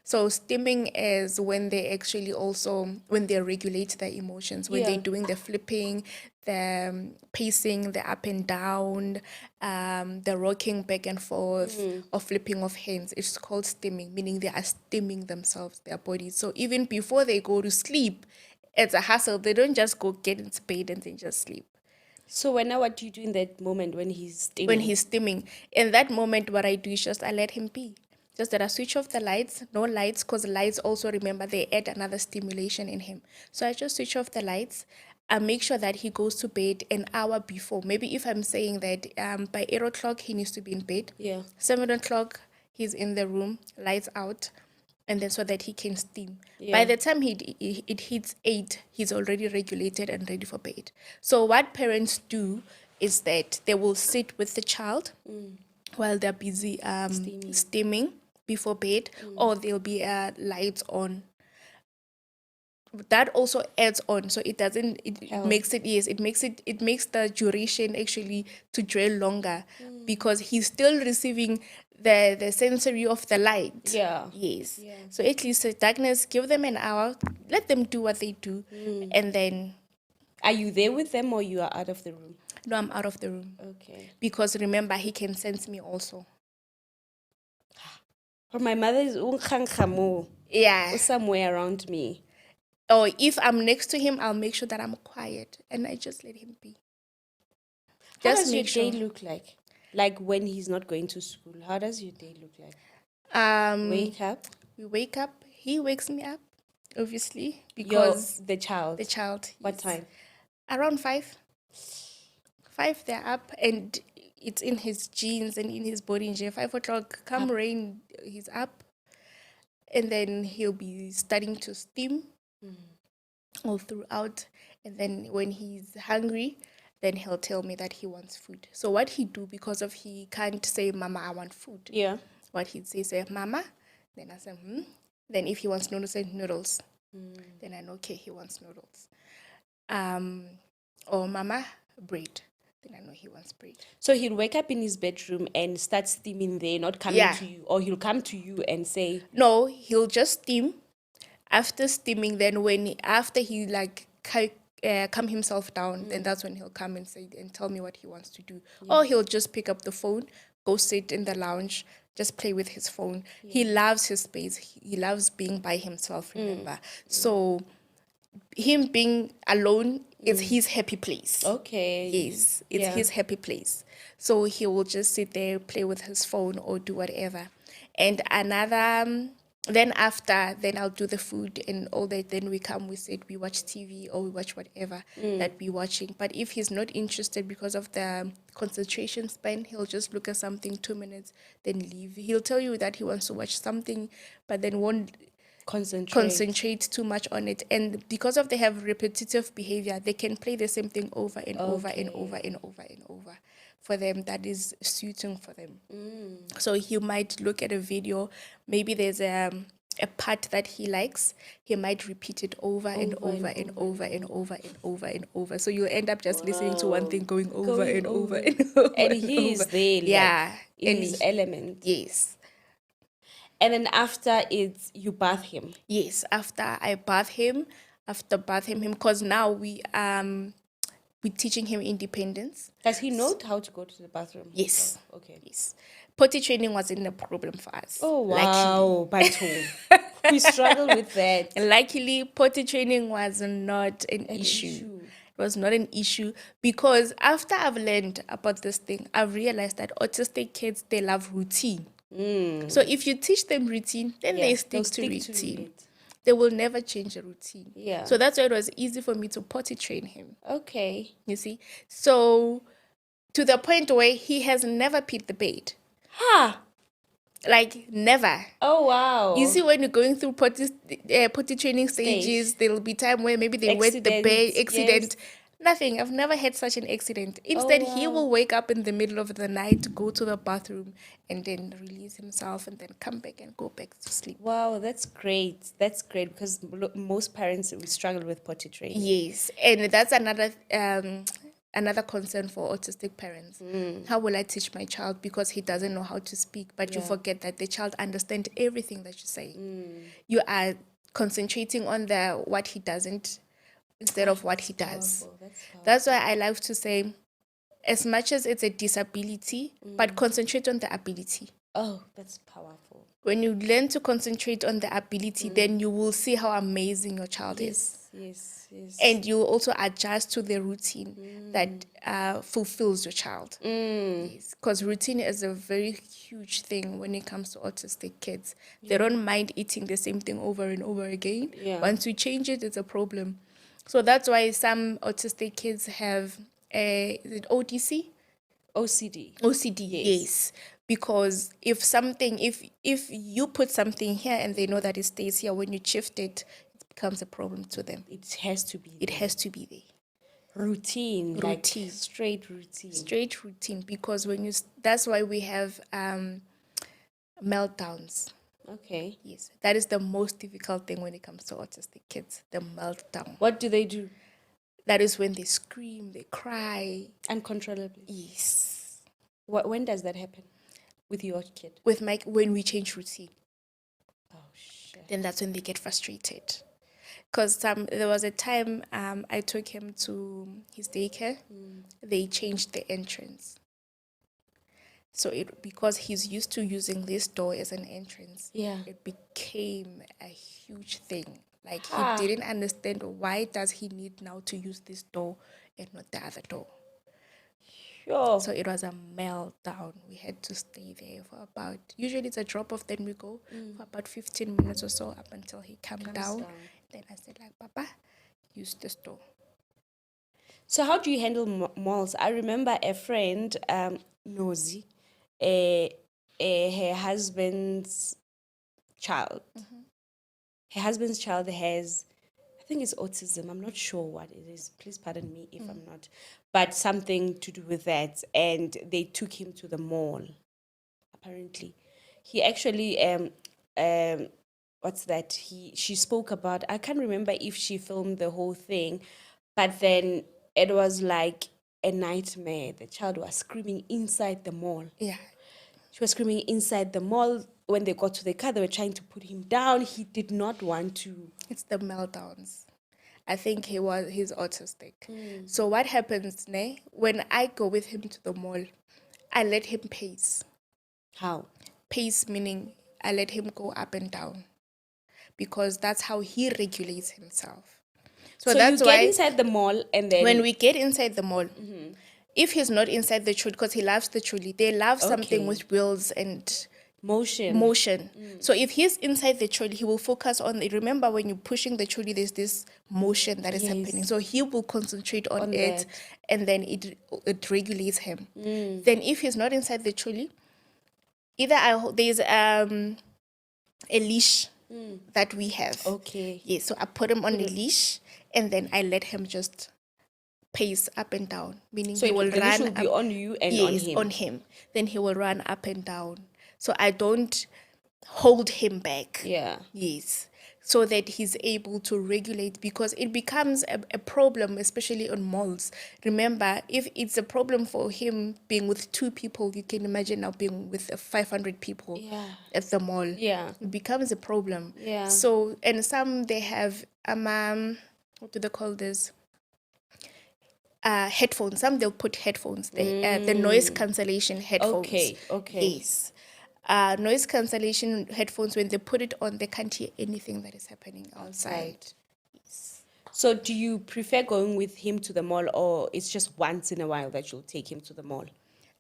So steaming is when they actually also, when they regulate their emotions, when Yeah. they're doing the flipping, the pacing, the up and down, the rocking back and forth, or flipping of hands. It's called steaming, meaning they are steaming themselves, their bodies. So even before they go to sleep, it's a hassle. They don't just go get into bed and then just sleep. So what do you do in that moment when he's steaming? When he's steaming, in that moment, what I do is just I let him be. Just that I switch off the lights, no lights, because lights also, remember, they add another stimulation in him. So I just switch off the lights. I make sure that he goes to bed an hour before. Maybe if I'm saying that by 8 o'clock he needs to be in bed. Yeah. 7 o'clock he's in the room, lights out, and then so that he can steam. Yeah. By the time it hits 8, he's already regulated and ready for bed. So what parents do is that they will sit with the child while they're busy steaming before bed, or there'll be lights on. That also adds on, so it doesn't. It makes it, yes. It makes the duration actually to dwell longer because he's still receiving the sensory of the light. Yeah. Yes. Yeah. So at least darkness. Give them an hour. Let them do what they do, and then. Are you there with them or you are out of the room? No, I'm out of the room. Okay. Because remember, he can sense me also. But my mother is Yeah. somewhere around me. Or if I'm next to him, I'll make sure that I'm quiet and I just let him be. How Just does your make sure. day look like? Like when he's not going to school, how does your day look like? Wake up. We wake up. He wakes me up, obviously, because The child. the child. What yes. time? Around 5. 5, they're up, and it's in his genes and in his body. In 5 o'clock, come rain, he's up, and then he'll be starting to steam all throughout. And then when he's hungry, then he'll tell me that he wants food. So what he do, because of he can't say, "Mama, I want food." Yeah. What he'd say, "Mama." Then I say, Then if he wants noodles, say noodles. Then I know, okay, he wants noodles. Or "Mama, bread." Then I know he wants bread. So he'll wake up in his bedroom and start steaming there, not coming to you. Or he'll come to you and say... No, he'll just steam. After steaming, then after he like calm himself down, then that's when he'll come and say and tell me what he wants to do. Or he'll just pick up the phone, go sit in the lounge, just play with his phone. He loves his space. He loves being by himself, remember. So him being alone is his happy place. Okay. Yes, it's his happy place. So he will just sit there, play with his phone or do whatever. And then I'll do the food and all that. Then we come, we sit, we watch TV or we watch whatever that we're watching. But if he's not interested because of the concentration span, he'll just look at something 2 minutes, then leave. He'll tell you that he wants to watch something, but then won't concentrate too much on it. And because of they have repetitive behavior, they can play the same thing over and over and over and over and over. For them, that is suiting for them. So he might look at a video, maybe there's a part that he likes, he might repeat it over and over and over and over and over and over. So you end up just listening to one thing going over and over and over. And he is there, yeah, in his element. Yes. And then after you bath him. Yes, after bathing him, because now we're teaching him independence. Does he know how to go to the bathroom? Yes. Oh, okay. Yes. Potty training wasn't a problem for us. Oh, wow. We struggle with that. Luckily, potty training was not an issue. It was not an issue because after I've learned about this thing, I've realized that autistic kids, they love routine. So if you teach them routine, then they stick to routine. They will never change a routine. Yeah. So that's why it was easy for me to potty train him. Okay. You see? So to the point where he has never peed the bed. Ha! Like, never. Oh, wow. You see, when you're going through potty training stages, Stage. there'll be time where maybe they wet the bed, Accidents, accident. yes. Nothing. I've never had such an accident. Oh, Instead, he will wow. wake up in the middle of the night, go to the bathroom, and then release himself, and then come back and go back to sleep. Wow, that's great. That's great because most parents we struggle with potty training. Yes, and that's another concern for autistic parents. How will I teach my child because he doesn't know how to speak? But you Yeah. forget that the child understands everything that you say. You are concentrating on the what he doesn't instead of what he does. Powerful. That's powerful. That's why I love to say, as much as it's a disability, but concentrate on the ability. Oh, that's powerful. When you learn to concentrate on the ability, then you will see how amazing your child is. Yes, yes. And you also adjust to the routine that fulfills your child. Yes, because routine is a very huge thing when it comes to autistic kids. They don't mind eating the same thing over and over again. Yeah. Once you change it, it's a problem. So that's why some autistic kids have is it ODC? OCD. OCD, yes. Because if you put something here and they know that it stays here, when you shift it, it becomes a problem to them. It has to be It has to be there. routine, like Routine. straight routine. Straight routine, because that's why we have meltdowns. Okay. Yes, that is the most difficult thing when it comes to autistic kids, the meltdown. What do they do? That is when they scream, they cry. Uncontrollably. Yes. When does that happen with your kid? When we change routine, Oh, shit. then that's when they get frustrated. Because there was a time I took him to his daycare. They changed the entrance. So because he's used to using this door as an entrance, Yeah. it became a huge thing. Like, Ah. he didn't understand why does he need now to use this door and not the other door. Sure. So it was a meltdown. We had to stay there for usually it's a drop off, then we go for about 15 minutes or so up until he calmed down. Then I said, like, Papa, use this door. So how do you handle malls? I remember a friend, Nosy, her husband's child. Her husband's child has, I think it's autism. I'm not sure what it is. Please pardon me if I'm not. But something to do with that. And they took him to the mall, apparently. He actually, what's that? She spoke about, I can't remember if she filmed the whole thing, but then it was like a nightmare. The child was screaming inside the mall. Yeah. She was screaming inside the mall. When they got to the car, they were trying to put him down. He did not want to. It's the meltdowns. I think he's autistic. So what happens, when I go with him to the mall, I let him pace. How? Pace meaning I let him go up and down, because that's how he regulates himself. So that's you get why inside the mall and then... when we get inside the mall, if he's not inside the trolley, because he loves the trolley, they love something Okay. with wheels and motion. So if he's inside the trolley, he will focus on it. Remember, when you're pushing the trolley, there's this motion that is happening. So he will concentrate on it, that. and then it regulates him. Then if he's not inside the trolley, either there's a leash that we have. Okay. Yes, so I put him on a leash, and then I let him just pace up and down, meaning So he will the leash run will be on you and on him. Then he will run up and down. So I don't hold him back. Yeah. Yes. So that he's able to regulate, because it becomes a problem, especially on malls. Remember, if it's a problem for him being with 2 people, you can imagine now being with 500 people at the mall. Yeah. It becomes a problem. Yeah. So, and some, they have, what do they call this? Headphones. Some they'll put headphones there. The noise cancellation headphones. Okay. Yes. Noise cancellation headphones, when they put it on, they can't hear anything that is happening outside. Yes. So do you prefer going with him to the mall, or it's just once in a while that you'll take him to the mall?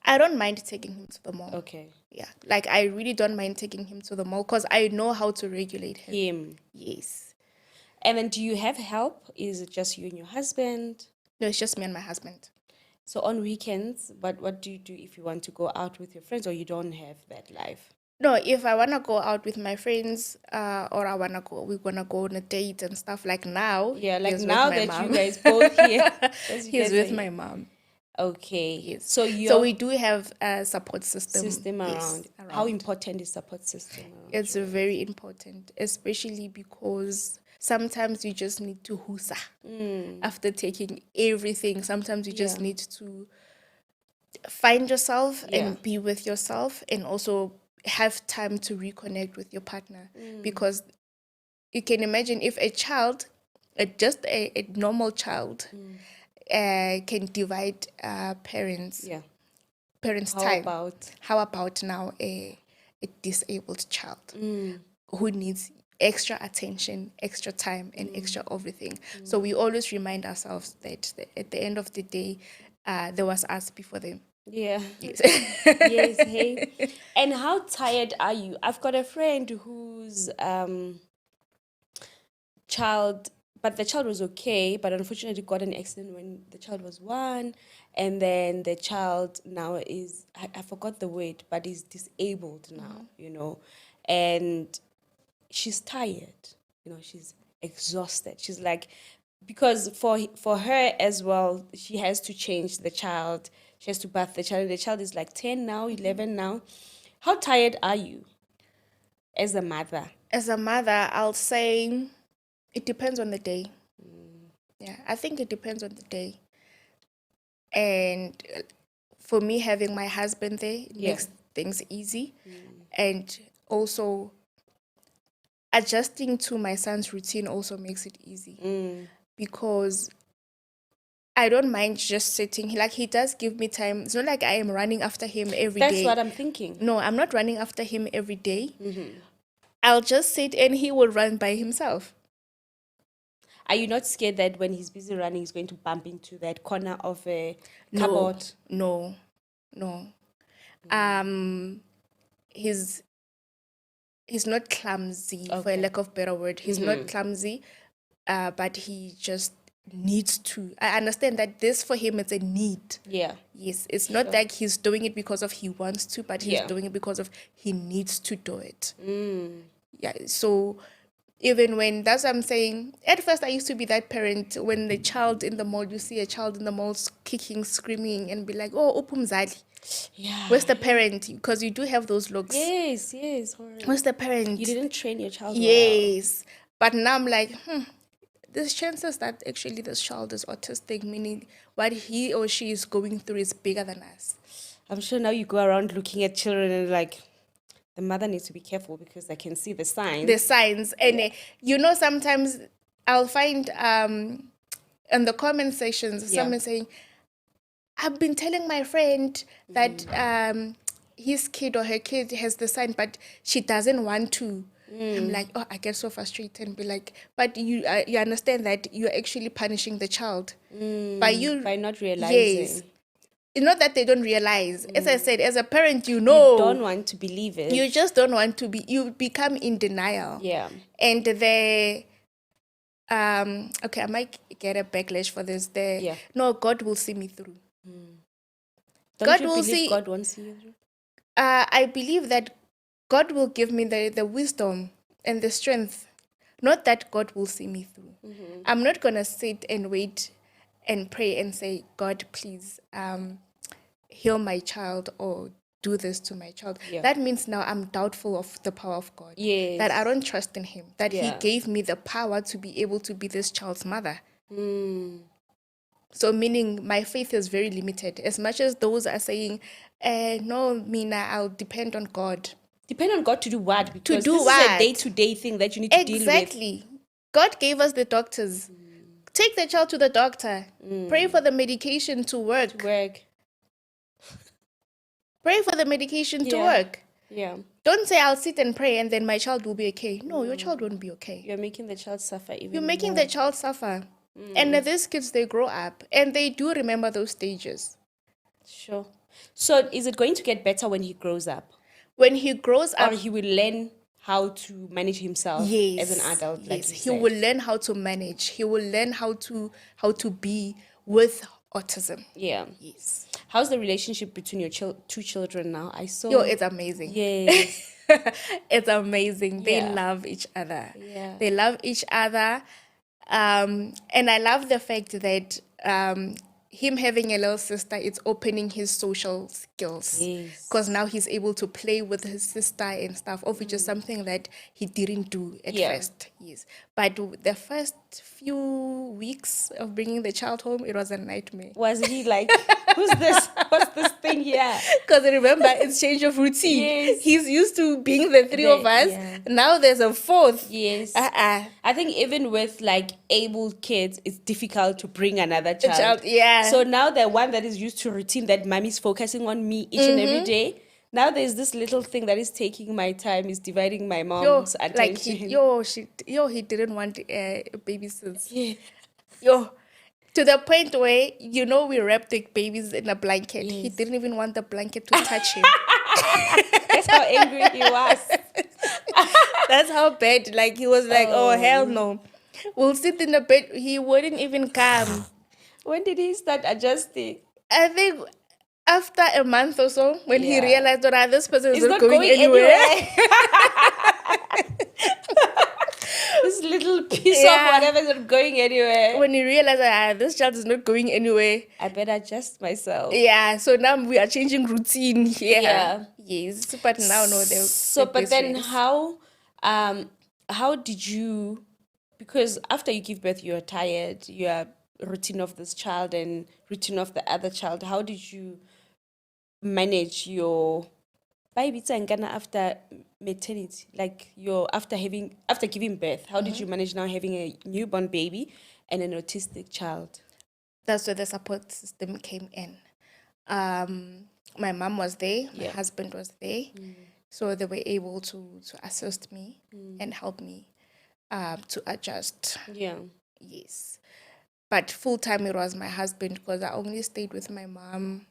I don't mind taking him to the mall. Okay. Yeah. Like, I really don't mind taking him to the mall, because I know how to regulate him. Yes. And then do you have help? Is it just you and your husband? No, it's just me and my husband. So on weekends, what do you do if you want to go out with your friends, or you don't have that life? No, if I wanna go out with my friends, or we're gonna go on a date and stuff like now. Yeah, like He's with now my that you mom. guys both here, as you He's guys are with here. my mom. Okay. Yes. So So your we do have a support system. system Yes, around. How around. important is support system around It's you? very important, especially because sometimes you just need to husa after taking everything. Sometimes you just Yeah. need to find yourself Yeah. and be with yourself, and also have time to reconnect with your partner. Because you can imagine if a child, a normal child, can divide Yeah. parents' How time. about How about now a disabled child who needs extra attention, extra time, and extra everything? So we always remind ourselves that at the end of the day, there was us before them. yeah. Yes. Yes, hey. And how tired are you? I've got a friend whose child, but the child was okay, but unfortunately got an accident when the child was 1, and then the child now is, I forgot the word, but is disabled now, and she's tired, she's exhausted. She's like, because for her as well, she has to change the child, she has to bath the child. The child is like 10 now, 11 now. How tired are you as a mother? As a mother, I'll say it depends on the day. Yeah, I think it depends on the day. And for me, having my husband there Yeah. makes things easy. And also, adjusting to my son's routine also makes it easy. Because I don't mind just sitting. Like, he does give me time. It's not like I am running after him every That's day. what I'm thinking. No, I'm not running after him every day. I'll just sit and he will run by himself. Are you not scared that when he's busy running, he's going to bump into that corner of a No, cupboard? no, no. He's not clumsy, for a Okay. lack of better word. He's not clumsy, but he just needs to. I understand that this for him is a need. Yeah. Yes, it's not like he's doing it because of he wants to, but he's Yeah. doing it because of he needs to do it. Yeah, so even when, that's what I'm saying, at first I used to be that parent when the child in the mall, you see a child in the mall kicking, screaming, and be like, oh, upumzali. Yeah. Where's the parent? Because you do have those looks. Yes, yes. Where's the parent? You didn't train your child well. Yes. But now I'm like, there's chances that actually this child is autistic, meaning what he or she is going through is bigger than us. I'm sure now you go around looking at children and like, the mother needs to be careful because I can see the signs. The signs. And sometimes I'll find in the comment sections someone saying, I've been telling my friend that his kid or her kid has the sign, but she doesn't want to. I'm like, oh, I get so frustrated and be like, but you understand that you're actually punishing the child By not realizing. Yes, it's not that they don't realize. As I said, as a parent, you You know, don't want to believe it. you just don't want to be. You become in denial. Yeah. And the okay, I might get a backlash for this. No, God will see me through. Don't God you will believe see. God wants to see you through? I believe that God will give me the wisdom and the strength. Not that God will see me through. I'm not gonna sit and wait and pray and say, God, please heal my child or do this to my child. Yeah. That means now I'm doubtful of the power of God. Yes. That I don't trust in him. That Yeah. he gave me the power to be able to be this child's mother. So meaning my faith is very limited. As much as those are saying, no, Mina, I'll depend on God. Depend on God to do what? Because do this is what? a day-to-day thing that you need to deal with. Exactly. God gave us the doctors. Take the child to the doctor. Pray for the medication to work. Pray for the medication to work. Yeah. Don't say I'll sit and pray and then my child will be okay. No, your child won't be okay. You're making the child suffer even You're making more. the child suffer. And these kids, they grow up and they do remember those stages. Sure. So is it going to get better when he grows up? When he grows up, Or he will learn how to manage himself as an adult, yes, like you he said? will learn how to manage. He will learn how to be with autism. Yeah. Yes. How's the relationship between your two children now? I saw. Yo, it's amazing. Yes. It's amazing. They Yeah. love each other. Yeah. They love each other. And I love the fact that him having a little sister, it's opening his social skills. Because Yes. now he's able to play with his sister and stuff, of which is something that he didn't do at Yeah. first. Yes. But the first few weeks of bringing the child home, it was a nightmare. Was he like, who's this? What's this thing here? Because remember, it's change of routine. Yes. He's used to being the three of us. Yeah. Now there's a fourth. Yes. Uh-uh. I think even with like able kids, it's difficult to bring another The child. child, yeah. So now the one that is used to routine that mommy's focusing on me each and every day. Now there's this little thing that is taking my time, is dividing my mom's attention. He didn't want babysitters. Yeah. Yo, to the point where, we wrapped the babies in a blanket. He Yes. didn't even want the blanket to touch him. That's how angry he was. That's how bad. Like, he was like, oh, hell Oh. no. We'll sit in the bed. He wouldn't even come. When did he start adjusting? I think after a month or so, when he Yeah. realized that this person is He's not going anywhere. This little piece Yeah. of whatever is not going anywhere. When he realized that this child is not going anywhere. I better adjust myself. Yeah, so now we are changing routine here. Yeah. Yes, but now no, they're So, they're but best then friends. how did you, because after you give birth, you're tired, you are routine of this child and routine of the other child. How did you manage your baby Tsangana after maternity, like after giving birth? How did you manage now having a newborn baby and an autistic child? That's where the support system came in. My mom was there, my Yeah. husband was there, so they were able to assist me and help me to adjust. Yeah. Yes, but full time it was my husband, because I only stayed with my mom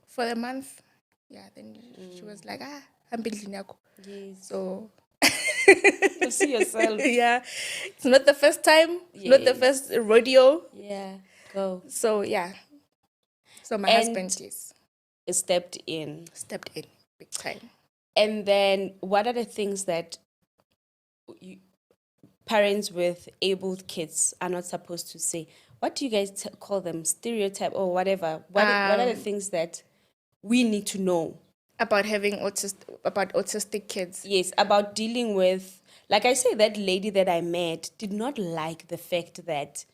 for a month. Yeah, then she was like, I'm building yako. Yes. So You see yourself. yeah, it's not the first time, not the Yes. first rodeo. Yeah. Go. So yeah, so my And husband yes stepped in. stepped in big time. And then what are the things that parents with abled kids are not supposed to say? What do you guys call them? Stereotype or whatever? What are the things that we need to know? About having autistic kids. Yes, about dealing with, like I say, that lady that I met did not like the fact that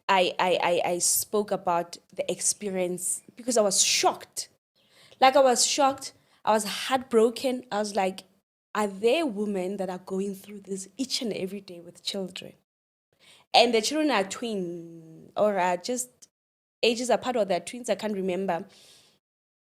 I spoke about the experience, because I was shocked. Like, I was shocked. I was heartbroken. I was like, are there women that are going through this each and every day with children? And the children are twin or are just ages apart, or they're twins, I can't remember.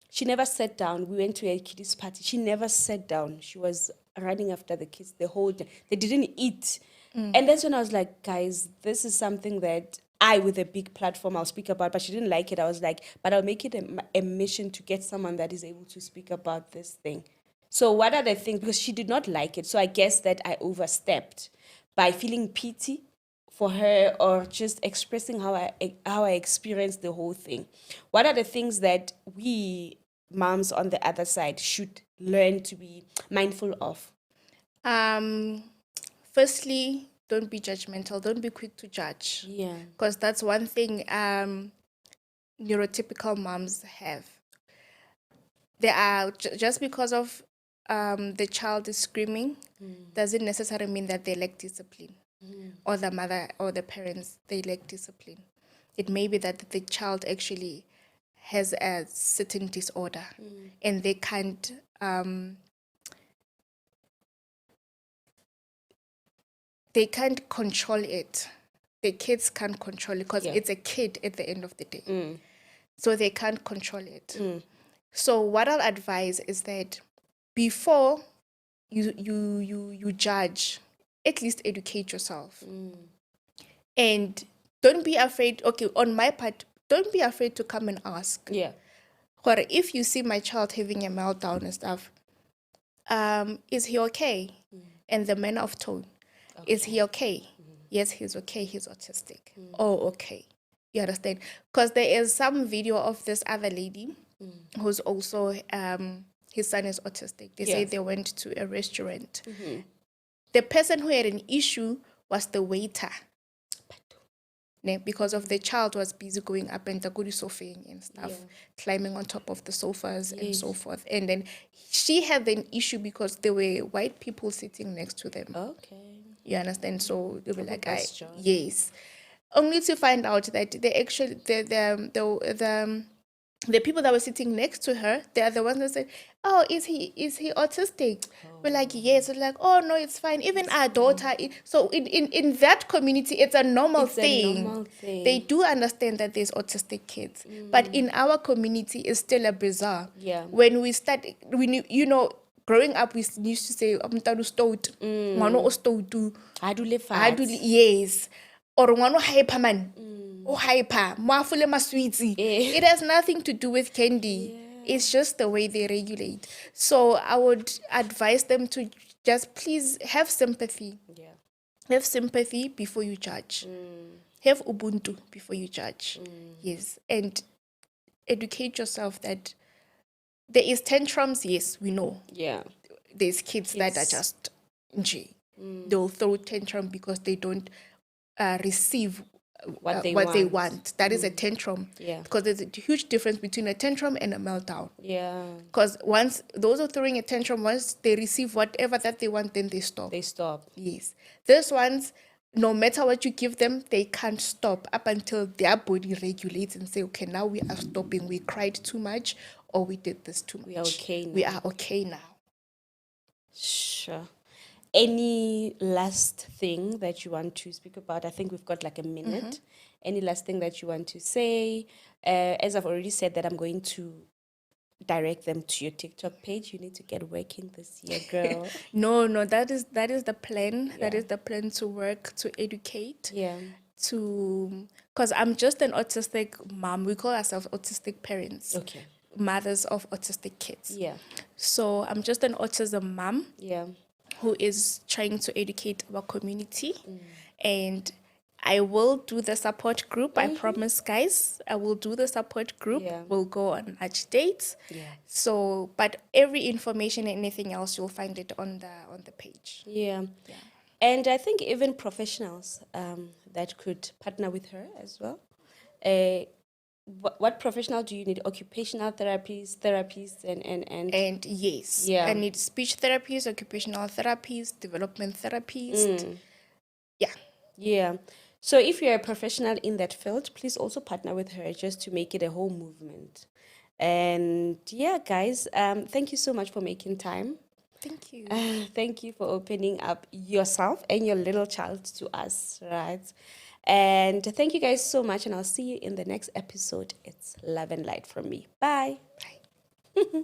She never sat down. We went to a kiddies party. She never sat down. She was running after the kids the whole day. They didn't eat. And that's when I was like, guys, this is something that with a big platform, I'll speak about. But she didn't like it. I was like, but I'll make it a mission to get someone that is able to speak about this thing. So what are the things? Because she did not like it. So I guess that I overstepped by feeling pity for her, or just expressing how I experienced the whole thing. What are the things that we moms on the other side should learn to be mindful of? Firstly, don't be judgmental. Don't be quick to judge. Yeah. Because that's one thing neurotypical moms have. They are just because of the child is screaming, doesn't necessarily mean that they lack discipline, or the mother or the parents, they lack discipline. It may be that the child actually has a certain disorder, and they can't control it. The kids can't control it, because it's a kid at the end of the day. So they can't control it. So what I'll advise is that before you judge, at least educate yourself. And don't be afraid. Okay, on my part, don't be afraid to come and ask. Yeah. Or if you see my child having a meltdown and stuff, is he okay? And the manner of tone, is he okay? Yes, he's okay. He's autistic. Oh, okay. You understand? Because there is some video of this other lady who's also his son is autistic. They say Yes. they went to a restaurant. The person who had an issue was the waiter. Because of the child was busy going up and down sofang and stuff, climbing on top of the sofas and so forth. And then she had an issue because there were white people sitting next to them. Okay. You understand? So they were like, bus job. yes. Only to find out that they actually the people that were sitting next to her, they are the ones that said, "Oh, is he autistic?" We're like, "Yes." We're like, "Oh no, it's fine." Even our daughter. So in that community, it's a normal thing. A normal thing. They do understand that there's autistic kids, but in our community, it's still a bizarre. Yeah. When we start, growing up, we used to say, "Umntwana ustout, ngwana o stoutu." I do live I do, yes. Or ngwana o hyper man. O hyper. Moafole maswitsi. It has nothing to do with candy. It's just the way they regulate. So I would advise them to just please have sympathy. Yeah. Have sympathy before you judge. Have Ubuntu before you judge. Yes. And educate yourself that there is tantrums, yes, we know. Yeah. There's kids that are just nje. They'll throw tantrum because they don't receive What they they want. want. That is a tantrum. Yeah. Because there's a huge difference between a tantrum and a meltdown. Yeah. Because once those are throwing a tantrum, once they receive whatever that they want, then they stop. They stop. Yes. These ones, no matter what you give them, they can't stop up until their body regulates and say, okay, now we are stopping. We cried too much or we did this too much. We are okay now. We are okay now. Sure. Any last thing that you want to speak about? I think we've got like a minute. Any last thing that you want to say? As I've already said that I'm going to direct them to your TikTok page. You need to get working this year, girl. No, that is the plan. Yeah. That is the plan, to work, to educate. Yeah. Because I'm just an autistic mom. We call ourselves autistic parents. Okay. Mothers of autistic kids. Yeah. So I'm just an autism mom. Yeah. Who is trying to educate our community. And I will do the support group. I promise, guys. I will do the support group. Yeah. We'll go on match dates. Yeah. So, but every information and anything else, you'll find it on the page. Yeah. And I think even professionals that could partner with her as well. What professional do you need? Occupational therapists, and yes. Yeah. I need speech therapists, occupational therapists, development therapists. Yeah. Yeah. So if you're a professional in that field, please also partner with her just to make it a whole movement. And yeah, guys, thank you so much for making time. Thank you. Thank you for opening up yourself and your little child to us, right? And thank you guys so much, and I'll see you in the next episode. It's love and light from me. Bye. Bye.